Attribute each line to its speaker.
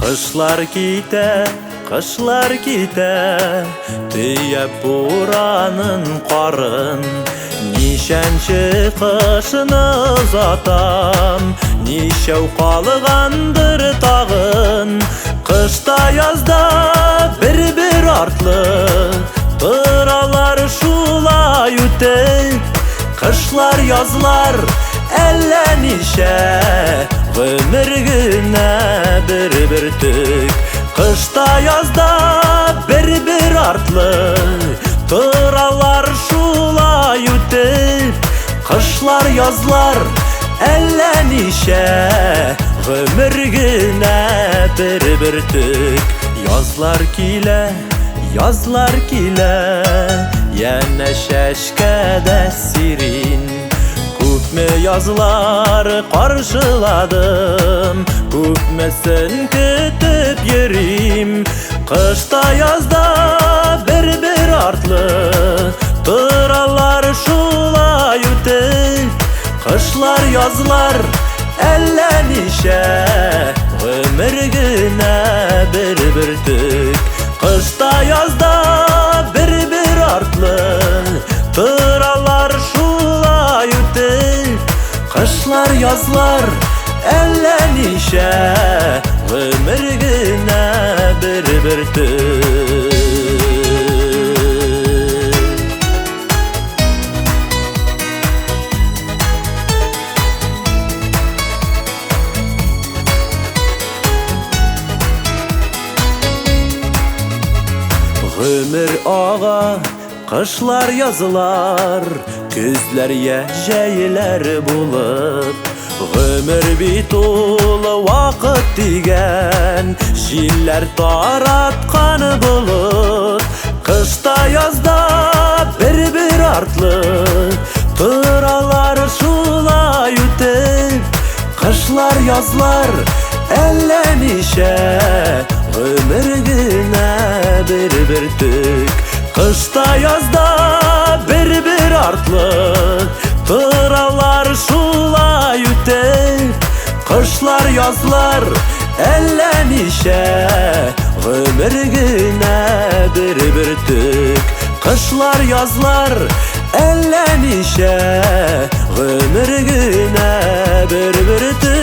Speaker 1: Kışlar kite, tüyep buranın qarın. Nişençi kışını zatam, nişev qalğandır tağın. Kışta yazda bir artlı, pıralar şulay ütep. Kışlar yazlar ellenişe, ömürgüne bir tük. Kışta yazda bir artlı, pıralar şulay ütep. Kışlar yazlar ellenişe, ömürgüne bir tük. Yazlar kile, yine şeşkede sirin. Küpme yazlar karşıladım, küpmesin kütüp yerim. Kışta yazda bir artlı, pıralar şulay ütep. Kışlar yazlar ellenişe, ömürgüne bir tük. Kışta yazda bir artlı, pıralar şulay ütep. Kışlar yazlar ellenişe, ömürgüne bir tük. Ömür ağa, kışlar yazılar, küzler yeceyler bulup. Ömür bitul vakit digen, jiller taratkan bulut. Kışta yazda bir artlı, pıralar şulay ütep. Kışlar yazlar ellenişe, ömürgüne bir tük. Kışta yazda bir artlı, pıralar şulay ütep. Kışlar yazlar ellenişe, ömürgüne bir tük. Kışlar yazlar ellenişe, ömürgüne bir tük.